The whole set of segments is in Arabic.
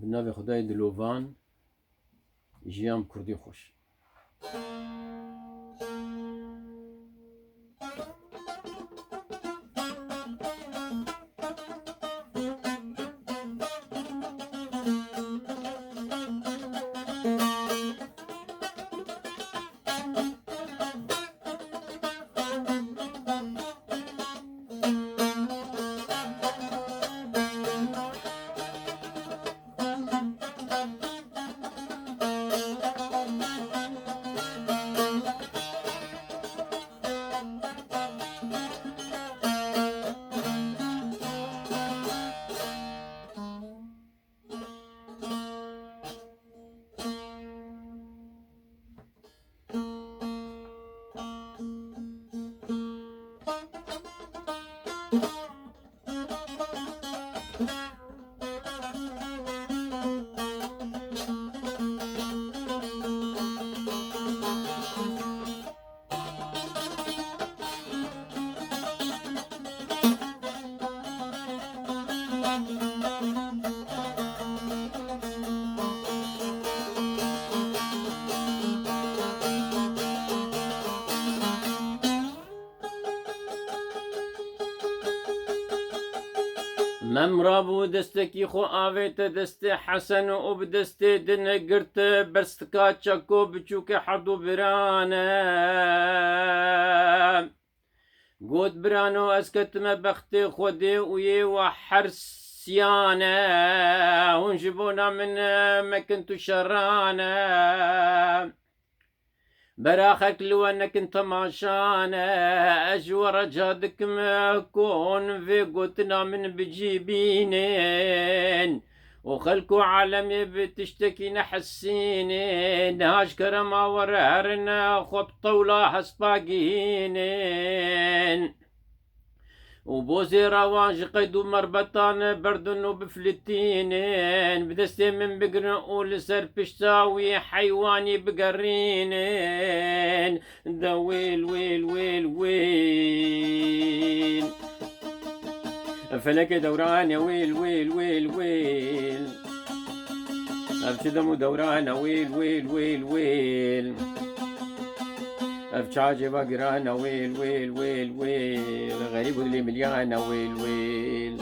بناوی خدای دلوان جیام کردی خوش. ممرابو دستکی خو آویت دست حسن و بدست دن گرت برستکا چکو بچوک حردو برانه گوت برانو اسکتم بخت خودی وی و حرسیانه ونجبونا من مكنتو شرانه براخك لو انك انت ماشانه اجور جادك مكون في قوتنا من بجيبينين وخلكو عالمي بتشتكي نحسينين هاش كرما ورهرنا خبطة ولا هسباقينين وبوزي رواج قيدو مربطان بردن وبفلتينين بدستي من بقرن ولسر بشتاوي حيواني بقرينين دا ويل ويل ويل ويل فلك دوران يا ويل ويل ويل ويل ابتدمو دوران ويل ويل ويل ويل أفشاجي بقرانا ويل ويل ويل ويل غريب اللي مليانة ويل ويل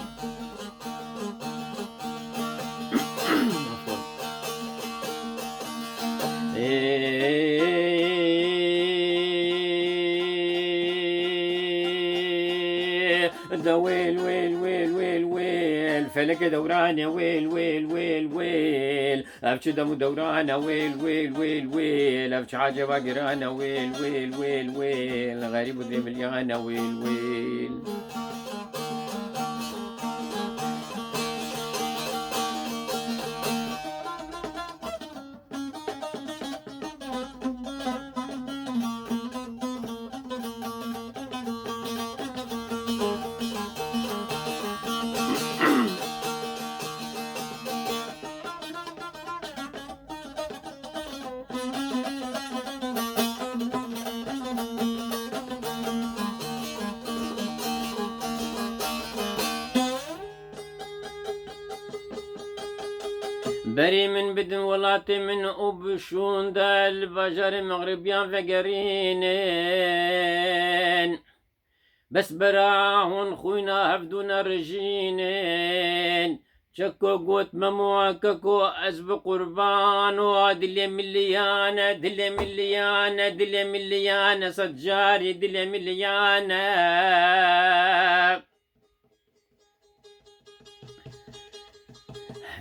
دا ويل ويل ويل ويل ويل فلك دوراني ويل ويل ويل ويل أفشي دمو دوراني ويل ويل ويل ويل أفشي حاجة بقرانا ويل ويل ويل ويل غريب ذي مليانة ويل ويل بري من بدن ولاتي من أبشون دا البجر مغربيان فقرينين بس براهن خوينا هفدونا رجينين شكو قوت مموككو أزب قربانو دلي مليانة دلي مليانة دلي مليانة صجاري دلي مليانة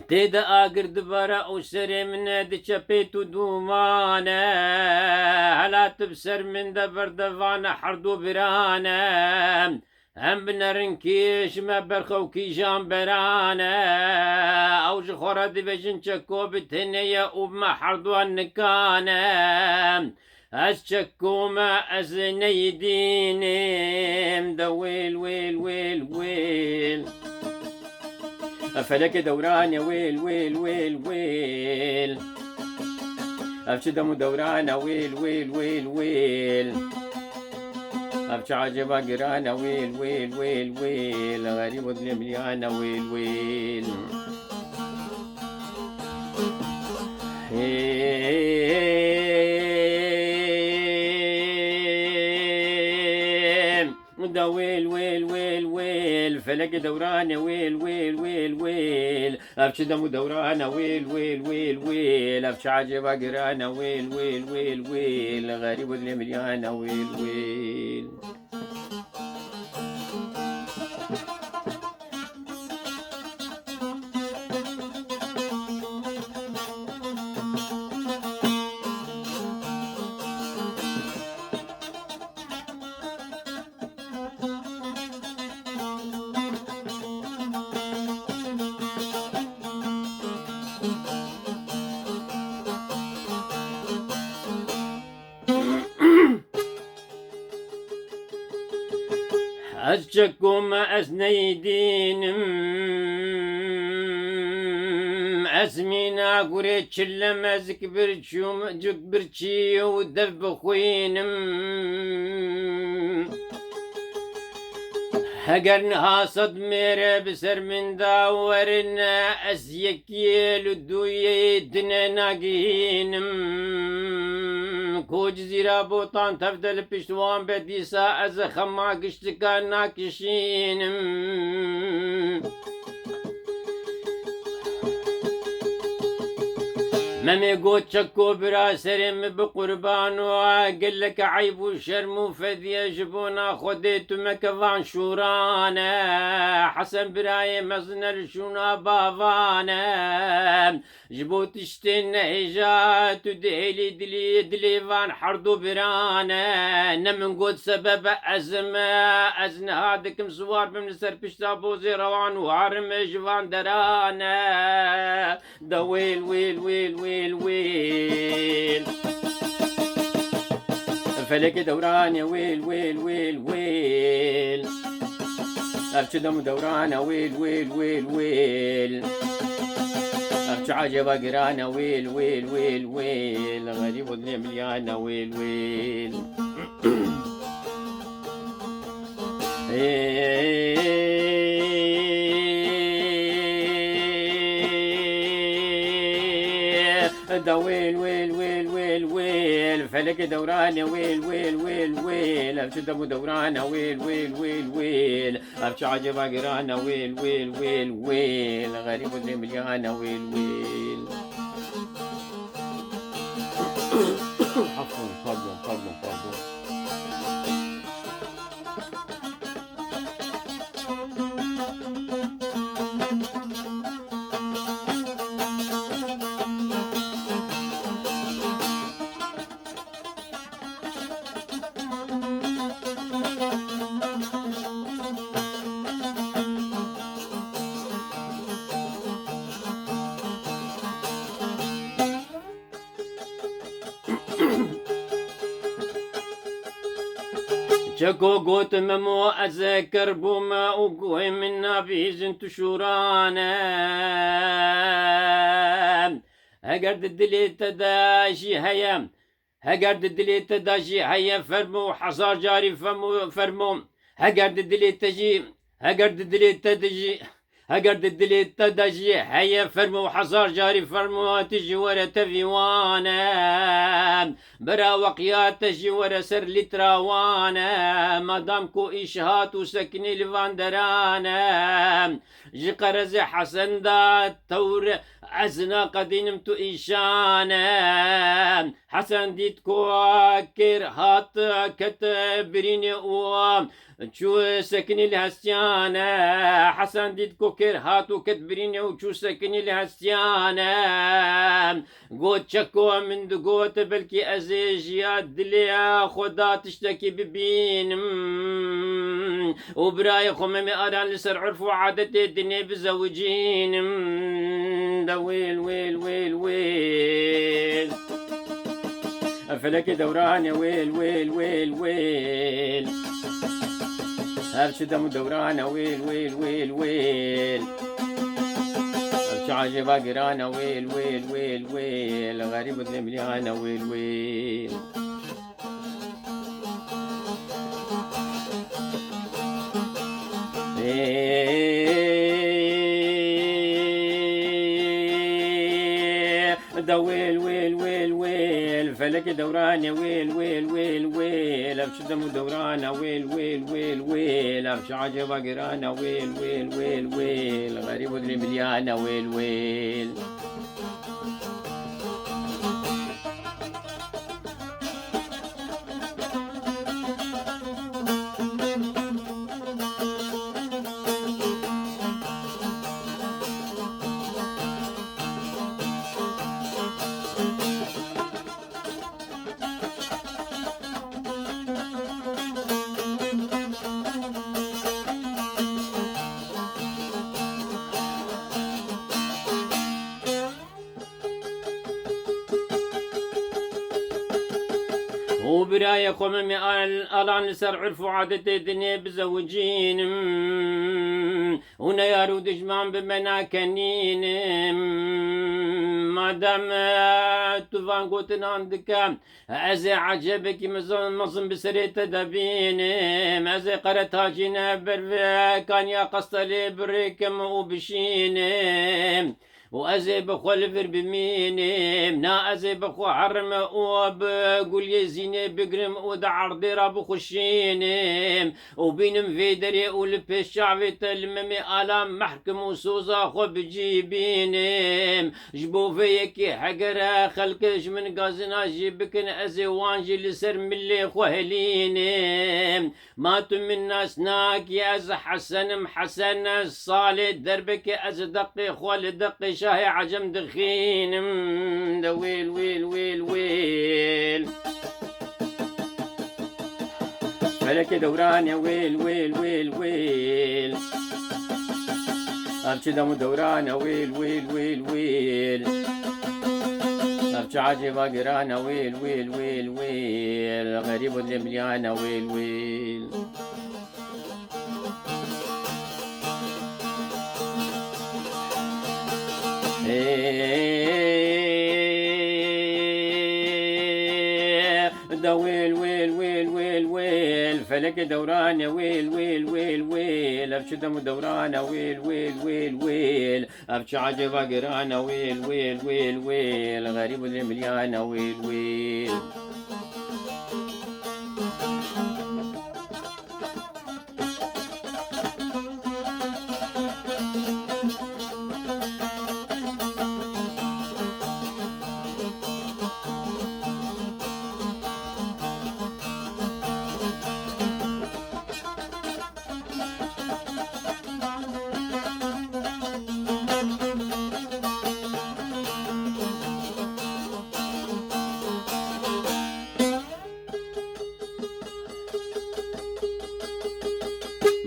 تيدا آقر دبارا وسري من دي شبيتو دومانا هلا تبسر من دبر دفانا حردو برانا هم بنرنكيش ما برخو كي جام برانا او جخورا دي بجن شكو بتهنيا وبما حردو النكانا از شكو ما ازني دينيم دا ويل ويل ويل ويل فلك دوران يا ويل ويل ويل ويل أفشي دمو دوران ويل ويل ويل ويل أفشي عجبا قرانا ويل ويل ويل ويل غريب ظلم ليانا ويل ويل ويل ويل ويل ويل فلك دوران ويل ويل ويل ويل افش دم دوران ويل ويل ويل ويل افش عجبة قرانا ويل ويل ويل ويل غريب اللي مليانة ويل ويل. أشكو ما أسنيدين أزمينا قريت شلم أزك برشوم جك برشي ودف خوينم هقرنها صد ميرا بسر من داورنا أسيكي لدوية دنا ناقينم كو جزيرة بوطان تفضل بشتوان بديسا أز خما قشتكا ناكشينم ممي قوت شكو براسرم بقربان وقال لك عيب وشرم وفذي جبونا خديت مكفان شورانا حسن براي مزنر شونا بافانا جبوت اشتن هجات ودهلي دلي دليفان حردو برانا نمن قوت سبب أزن هادك مسوار بمنسر بشتا بوزي روان وعرم جوان درانا دا ويل ويل ويل ويل ويل فلك دوران يا ويل ويل ويل ويل أبش دم دوران ويل ويل ويل ويل أبش عجبة قرانا ويل ويل ويل ويل غريب اللي مليانة ويل ويل دا ويل ويل ويل ويل ويل فلك دوران ويل ويل ويل ويل أبش دم دوران ويل ويل ويل ويل أبش عجبة قرانا ويل ويل ويل ويل غريب اللي مليانة ويل ويل. عفوا pardon pardon pardon. شكو قوت ممو أذكر بوما وقوي من نبيز تشورانا هقرد الدلي تداشي هيا هقرد الدلي تداشي هيا فرمو حصار جاري فرمو هقرد الدلي تجي هقرد الدلي تدجي هقرد الدلي تدجي هيا فرمو حصار جاري فرمو تجي ورا تفيوانا برا وقيات تجي ورا سر لتراوانا مادامكو إشهات وسكني الفاندرانا جي قرز حسن دا تور أزنا قدينمتو إيشانا حسن ديتكو كير هات كتبريني شو سكني الهستيانا حسن ديتكو كير هاتو كتبريني وشو سكني الهستيانا قوت شكو من دقوت بلكي أزيجيات دليا خدا تشتكي ببين وبراي خممي أران لسر عرف وعادتي الدنيا بزوجين دا ويل ويل ويل ويل فلك دوران يا ويل ويل ويل ويل هرش دم دوران ويل ويل ويل ويل هرش عجبة قرانا ويل ويل ويل ويل غريب اللي مليانة ويل ويل. دا ويل ويل ويل ويل فلك دوران يا ويل ويل ويل ويل ابش دم دوران ويل ويل ويل ويل ابش عجب قران ويل ويل ويل ويل غريب ودري مليان ويل ويل وبراية قوم الان لسر عرفوا عادة الدنيا بزوجين ونيارو دجمان بمنا كنين مادام توفان قوتن عندك ازي عجبك مصن بسريت دبين ازي قرت هاجينا كان يا قصتلي بريكم وبشين وأزي بخو الفر بميني منا أزي بخو حرم وبقول يزيني بقرم ودعر ديرا بخشيني وبينم في دري ولبش شعبي تلممي آلام محكم وسوزا خو بجيبيني جبو فيكي حقرا خلقش من قازنا جيبكن أزي وانجي لسر ملي خوهليني ماتوا من ناس ناك يا أز حسن محسن الصالي دربك أز دقي خول دقي شاهي عجم دخين دا ويل ويل ويل ويل فلك دوران يا ويل ويل ويل ويل أبشي دم دوران يا ويل ويل ويل ويل أبشي عجبا قران ويل ويل ويل ويل غريب المليان ويل ويل دا ويل ويل ويل ويل ويل فلك دوران يا ويل ويل ويل ويل ابش دم دوران ويل ويل ويل ويل ابش عجبا قران ويل ويل ويل ويل غريب المليان ويل ويل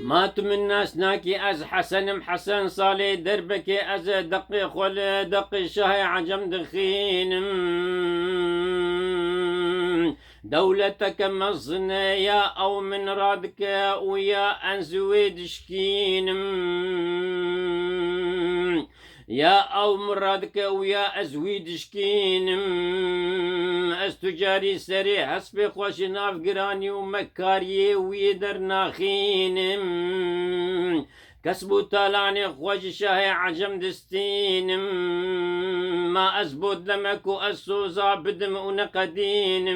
مات من ناس ناكي از حسن محسن صالي دربك از دقي خل دقي شاهي عجم دخين دولتك مصنية او من رادك ويا انزويد شكين يا او مرادك ويا ازويد شكين استجاري سري حسبي خوش ناف قراني ومكاري ويدر ناخين كسبو تالاني خوش شاهي عجم دستين ما أزبود لمك وأسوزا بدم ونقدين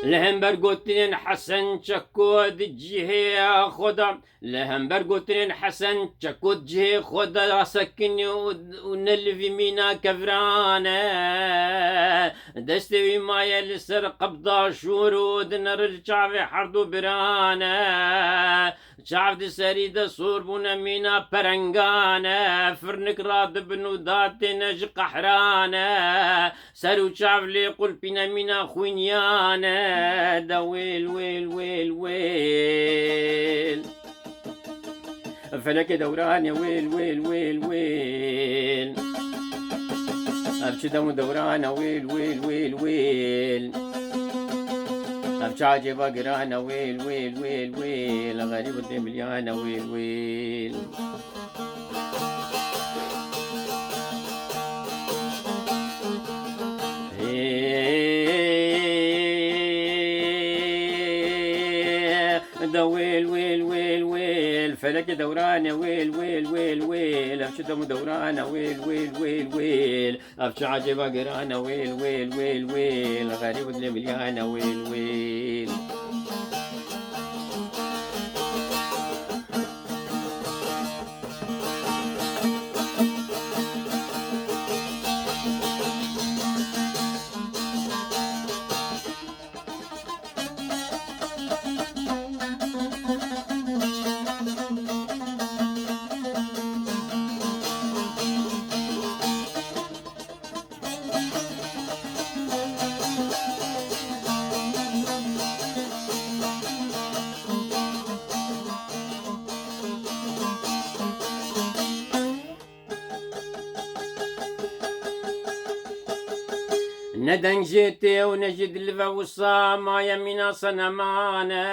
لهم برقوتين حسن شكود جهي خدا لهم برقوتين حسن شكود جهي خدا سكني ونلفي مينا كفرانا دستوي مايا لسر قبضة شورود نر شعبي حردو برانا شعب سريد صور بونا مينا برنغانا فرنك راد بنو داتي نج قحرانا سرو شعب لي قل بينا مينا خوينيانا دا ويل ويل ويل ويل فلك دوران يا ويل ويل ويل ويل أبشي دم دوران ويل ويل ويل ويل أبشي عجبا قران ويل ويل ويل ويل غريب الدمليان ويل ويل دا ويل ويل ويل ويل فلك دورانه ويل ويل ويل ويل افشتم دورانه ويل ويل ويل ويل افش عجبه قرانه ويل ويل ويل ويل غريب المليانه ويل ويل ندن جيتي ونجد لفا وصاما يمينا صنمانا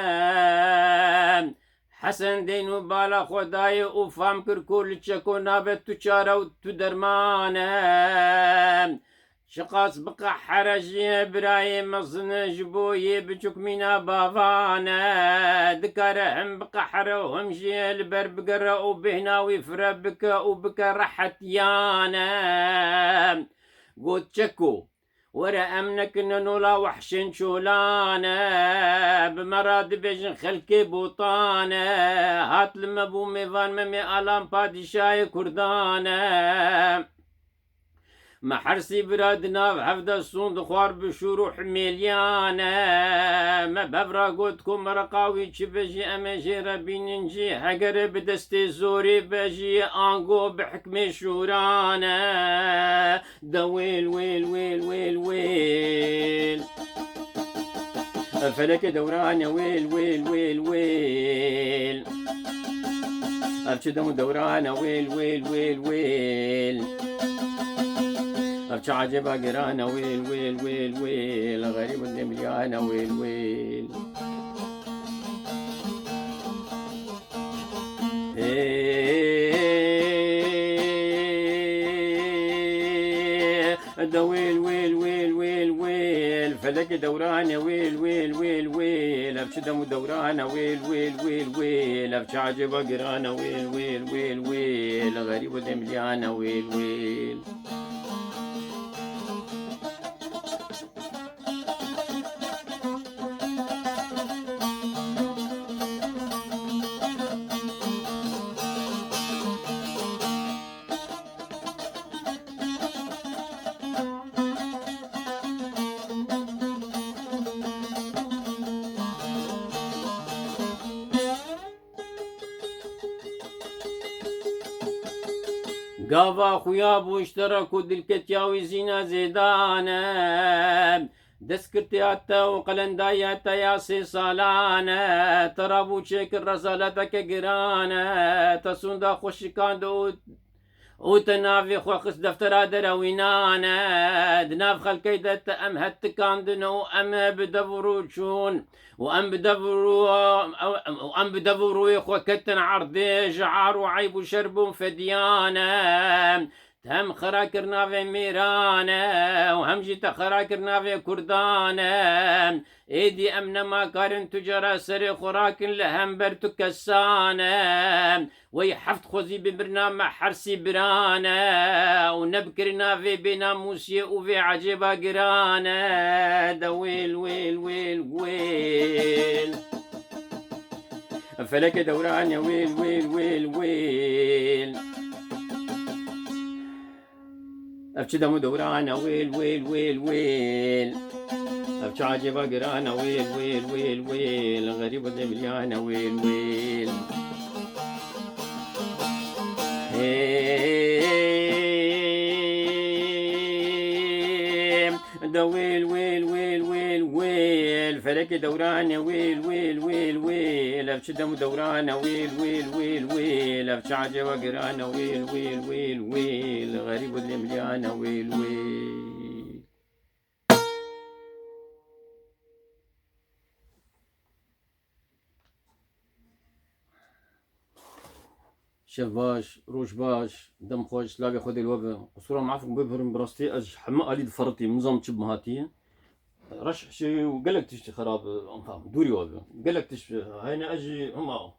حسن دينو بالا خداي وفام كركول تشكو نابت تشارا وتدرمانا شقاص بقى حرجي برايم مصن جبوي بجوك مينا بافانا ذكرهم بقى حروهم جيل بربقرا وبهنا ويفربك وبك رحت يانا قلت تشكو ورا أمنك نولا وحشن شولانا بمراد بيجن خلكي بوطانا هات المبو ميفان ممي ألام بادشاي كردانا ما حرسي برادنا بحفظ الصون دخوار بشروح مليانا ما ببرا قدكم رقاوي تشبجي أمجي ربي ننجي حقر بدستي زوري بجي أنقو بحكم شورانا دويل ويل ويل ويل ويل فلك دوران ويل ويل ويل ويل أبشدم دوران ويل ويل ويل ويل أبشع عجبا قرانا ويل ويل ويل ويل غريب الدميانا ويل ويل دويل ويل ويل ويل ويل فلك دورانا ويل ويل ويل ويل أبشدم دورانا ويل ويل ويل ويل أبشع عجبا قرانا ويل ويل ويل ويل غريب الدميانا ويل ويل قافا خويا بو اشتركوا دلكتياوي زينا زيدانا دسكرتياتا وقلنداياتا يا سي صالانا ترابو شكل رسالتك قرانا تسوندا خوشكان دو وتنافي خوخس دفتر دروينانا دناف خلقي دت ام هتكان دنو ام بدفرو شون وام بدفرو يخوكتن عرضي جعار وعيب وشرب فديانا تهم خراكرنا في ميرانا وهم جيت خراكرنا في كردانا ايدي امنا ما كارن تجارة سري خراكن لهم برتو كسانا ويحفت خوزي ببرنامج حرسي برانا ونبكرنا في بنا موسي وفي عجبا قرانا دويل ويل ويل ويل فلك دوران ويل ويل ويل ويل أبشد دوران ويل ويل ويل ويل أبش عجبا قرانا ويل ويل ويل ويل غريب الدميانا ويل ويل دويل ويل ويل ويل ويل فلك دوران ويل ويل ويل ويل أبشد دوران ويل ويل ويل ويل أبش عجبا قرانا ويل ويل ويل ويل غريب الدميانا ويل ويل شف باش روش باش دم خوش لابي خذ الوبا صورة معفن ببهرم براستي أج حما أليد فرطي مزام تشب مهاتية رشح شي وقالك تشتي خراب دوري وابي قالك تشتي هنا اجي هما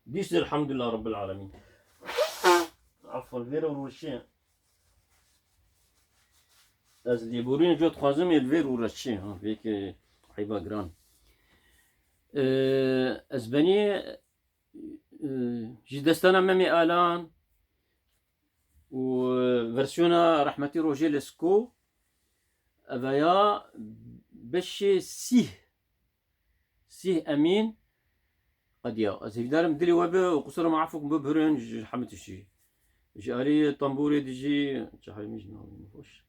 ديس الحمد لله رب العالمين. عفوا الفيرا والوشين از ليبورين جو تخازم الفير والوشين ها فيك حيبا جران. اسباني جي دستانا مامي الان وفرسيونا رحمتي روجي لسكو افايا بشي سيه امين قد يا ازيدار مدري وبا وقصر ما عفوك ببرن حمت الشي جاري طنبوري ديجي جاري مش نفوش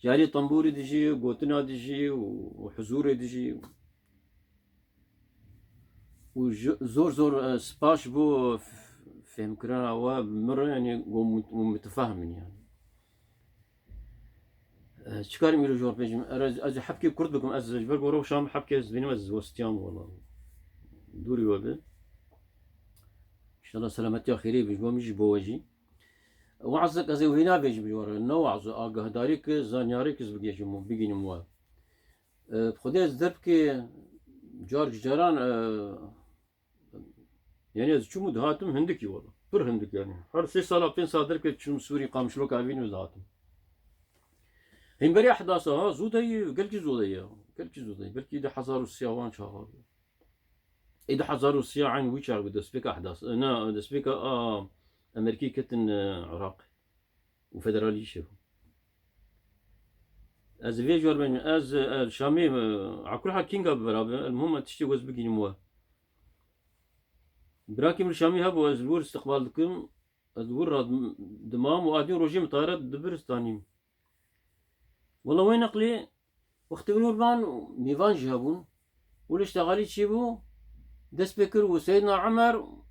جاري طنبوري ديجي قوتنا ديجي وحزوري ديجي وزور زور سباش بو فهم كرانا ومر يعني متفاهم يعني شكاري ميلو جور بيجم از حبكي كرد بكم از جبر برو شام حبكي از بينما از وستيام والله دوري وبه ان شاء الله سلامتي خيري بيجبو مش بوجي وعزك از وهنا بيجي بجور نو عز اگه داريك زانياريك از بيجي مو بيجي مو بخدي از دربكي جورج جران يعني از شو مدهاتم هندكي والله بر هندك يعني هر 3 سال 5 سال درك شو سوري قامشلوك عارفين وزاتم هم بري احداثها زودي قلكي زودي بلكي ده حزار السياوان شهر اذا حزار السياعين ويشار بده سبيك احداث انا ده سبيك امريكي كتن عراقي وفدرالي شو از فيجور من از الشامي على كل حال كينغ برابر المهم تشتي وز بقي موا براكم الشامي هبو ازبور استقبالكم ازبور دمام وادين روجيم طارت دبرستانيم والله وين اقلي وقت نوربان ميفان جابون ولا اشتغالي تشيبو دس بكر وسيدنا عمر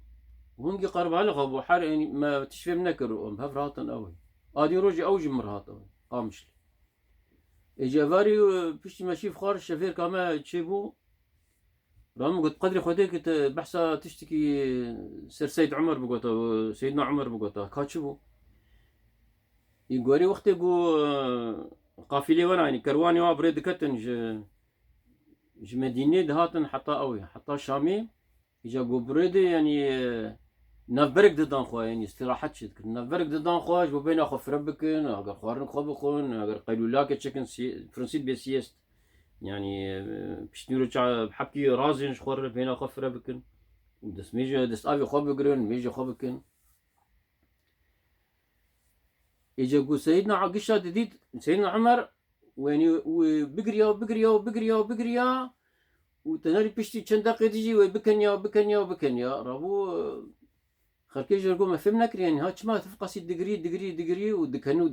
وهنجي قرب على غبو حار يعني ما تشفي منكر بهفراتن اوي ادي روجي اوجي مرهات اوي قامش اجافاري بيشتي ماشي فخار الشفير كما تشيبو رغم قلت قدري خديك بحثة تشتكي سير سيد عمر بقوتا سيدنا عمر بقوتا كاتشبو يقولي وقت يقول قافلي وانا يعني كرواني وابريد كتن ج مدينة دهاتن حتى اوي حتى شامي يجا قو بريدي يعني نافبرك ددان خوا يعني استراحة شدك نافبرك ددان خوا جو بين اخو فربكن اگر خوارن خبقون اگر قيلولاك تشكن فرنسيت بسيست يعني بشتيرو بحكي رازن شخور بين اخو فربكن ودس ميجا دس ابي خبقرن ميجا خبكن يجا قو سيدنا عقشة جديد سيدنا عمر ويعني وبقريا وتناري بشتي چند دقيقة تجي وبكنيا رابو خلكي جرقو ما فهمنا كريان ها ما تفقسي دقري ودكنو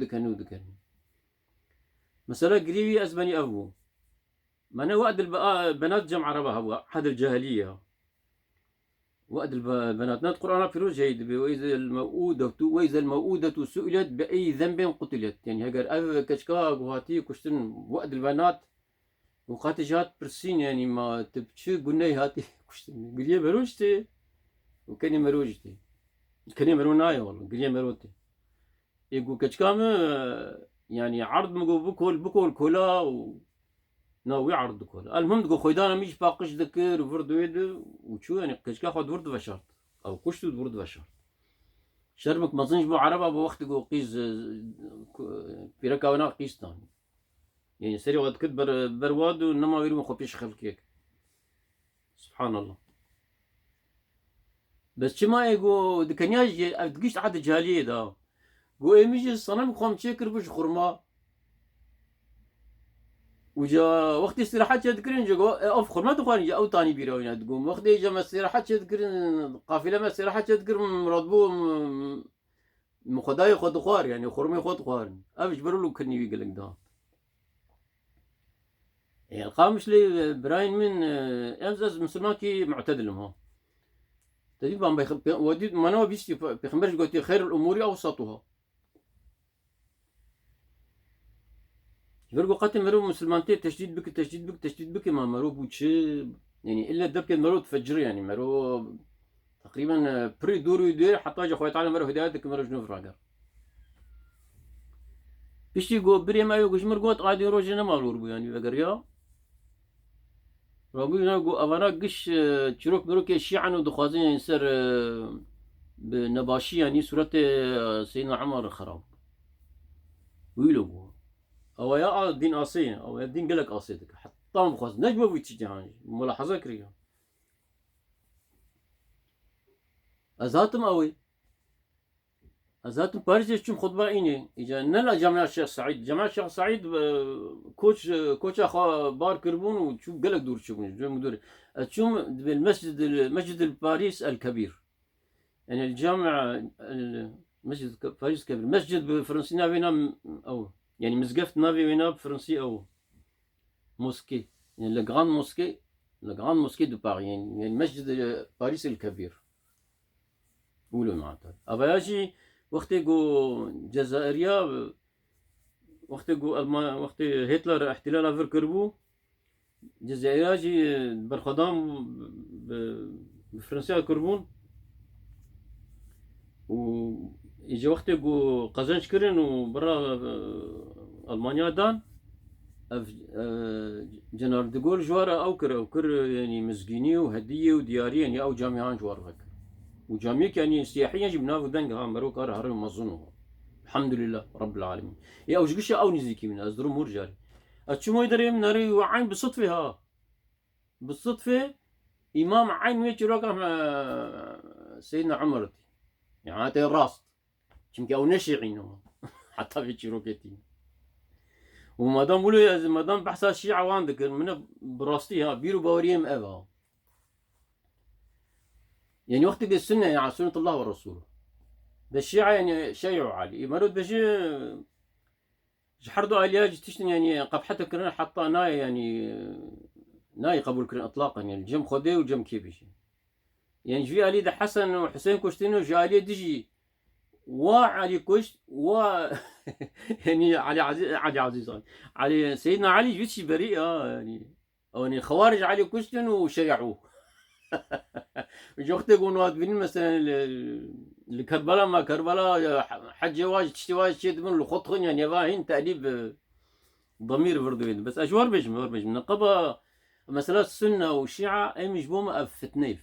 مثلا قريبي أزباني أبو ما أنا وقت البنات جمع ربا هو حد الجاهلية وقت البنات نات قرآن في جيد وإذا الموؤودة سئلت بأي ذنب قتلت يعني هجر كشكا وهاتي كشتن وقت البنات وقاتجات برسين يعني ما تبتشي قلنا هاتي كشتن قليا مروجتي وكاني مروجتي كاني مروناي والله قليا مروتي يقول كشكام يعني عرض مقو بكل كولا ناوي عرض كولا المهم تقول خويدانا ميش باقش ذكر وفرد ويد وشو يعني كشكا خد ورد وشرط او كشتو ورد وشرط شربك ما ظنش بو عربة بوقت تقول قيز في ركاونا قيستان يعني سري وقت كد برواد ونما ويرو خبيش خلكيك سبحان الله بس شما يقو دكنياج تقيش عاد جاليه دا قو ايميجي الصنم خوم تشكر بش خرما وجا وقت استراحة تذكرين جا اوف خرما تخواني جا او تاني بيراوينا تقوم وقت جا استراحة تذكرين قافلة ما استراحة تذكر مرادبو مخداي خد خوار يعني خرمي خد خوار ابش برولو كني بيقلك دا يعني القامش لي براين من امزاز مسلماكي معتدل ها تقريبا ودي ما انا بيستي بخمرش قلت خير الامور اوسطها فرقو قاتل مرو مسلمانتي تشديد بك ما مرو بوتشي يعني الا دبك مرو تفجر يعني مرو تقريبا بري دورو يدير حتى جا خويا تعالى مرو هدايتك مرو شنو فراقر بيشتي قو بري ما يوقش مرقوت قاعد يروج انا مالور بو يعني بقريا رابينا جو أفانا قش تشروك بروك الشيعة ودخوازين ينسر بنباشي يعني سورة سيدنا عمر خراب ويلو أو يا دين آسيا أو يا دين قلق آسيا حتى مخواز نجمة ويتشجع ملاحظة كريا أزاتم أوي أزاتم باريس يشتم خطبة إني إجا نلا جامعة الشيخ سعيد جامعة الشيخ سعيد كوتش أخا بار كربون وشوف قلق دور شوفون جو مدور تشوم بالمسجد مسجد باريس الكبير يعني الجامع مسجد باريس الكبير مسجد بفرنسي نافينا أو يعني مزقفت نافي وينا بفرنسي أو موسكي يعني لغران موسكي دو باري يعني مسجد باريس الكبير قولوا معناتها أباياجي وقت جو جزائريا وقت جو ألمان وقت هتلر احتلال أفر كربو جزائريا جي برخدام بفرنسا كربون و يجي وقت جو قزنش كرن وبرا ألمانيا دان جنرال ديغول جوار أو كر يعني مزقيني وهدية وديارية يعني أو جامعان جوار هكر وجامعك يعني سياحيا جبنا ودنج مروك هر مظنه الحمد لله رب العالمين يا اوجقش او نزيكي من ازدرو مرجاري اتشمو يدري من ناري وعين بالصدفه ها بالصدفه امام عين ويجروك سيدنا عمر يعني هاتي الراس شمكي او نشيعينه حتى في تشيروكيتي وما دام بقولوا ما دام بحث الشيعة وعندك من براستيها بيرو باوريهم ابا يعني وقت السنة يعني سنة الله ورسوله ده الشيعة يعني شيعوا علي مرود بجي جحردوا عليها تشتن يعني قبحته كرنا حتى ناي يعني ناي قبول كرنا اطلاقا يعني جم خدي وجم كيبيش يعني جي علي ده حسن وحسين كشتينو جي علي دجي وعلي كشت و يعني علي عزيز علي سيدنا علي جيتشي بريئة يعني او يعني خوارج علي كشتن وشيعوه وجوختي قنوات بين مثلا لكربلاء ما كربلاء حج واج تشتي واج شيء من الخطخن يعني فاهين تأديب ضمير فردوين بس أجوار بيجم نقبة مسألة السنة والشيعة أي مجبومة فتني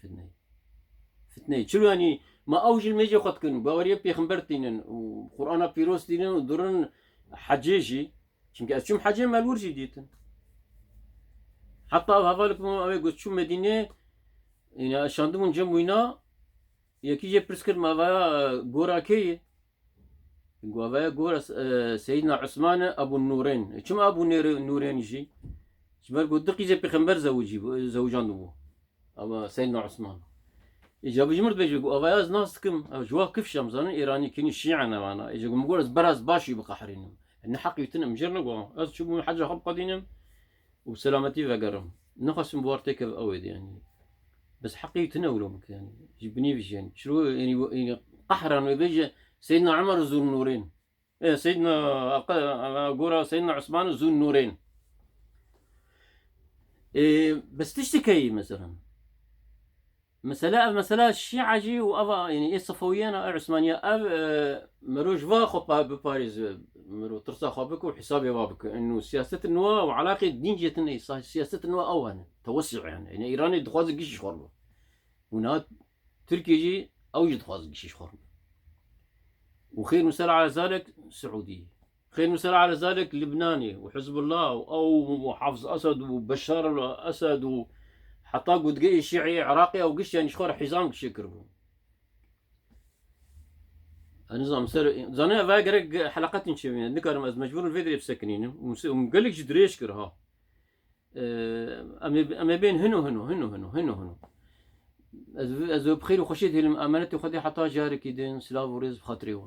شلو يعني ما أوج الميجي خطكن باوريا بيخمبرتين وقرآن بيروستين ودورن حجيجي شمك أشوم حجي مالور جديدن حتى هذا لكم أبي قلت شو مدينة يعني شاندمون جموينا يكي جي برسكر مافايا غورا كي غورا سيدنا عثمان ابو النورين كم ابو النورين يجي شبال قد دقي جي بيخمبر زوجان دو ابا سيدنا عثمان اجا بجمرت بيجي افاياز ناس كم جوا كيف شمزان ايراني كيني الشيعة انا اجا مقول براز باشي بقحرين ان حق يتنم مجرنا قوا از شو حاجه خب قدينم وسلامتي فقرم نخص مبارتك اويد يعني بس حقي تناولهم يعني جبني بيش يعني شنو يعني قحرا ويبيجي سيدنا عمر ذو النورين إيه سيدنا قورا سيدنا عثمان ذو النورين إيه بس تشتكي مثلا مسألة الشيعة جي وأبا يعني إيه صفويين أو عثمانية مروج واخو بباريس مرو ترسا خابك وحسابي بابك إنه سياسة النواة وعلاقة دين جتني صح سياسة النواة أولا توسع يعني إيراني دخواز قيش خربه هنا تركي جي أو يدخواز قيش خربه وخير مثال على ذلك سعودي خير مثال على ذلك لبناني وحزب الله أو حافظ أسد وبشار الأسد حتى قد جاي شيعي عراقي أو قش يعني شخور حزام قش يكربون النظام سر زانا فاقرق حلقات نشوفين ذكر مجبور الفيديو بسكنين ومقلق جدريش كرها أما بين هنو أزو بخير وخشيت هلم أمانتي وخدي حتى جاري كيدين سلاف ورز بخاطري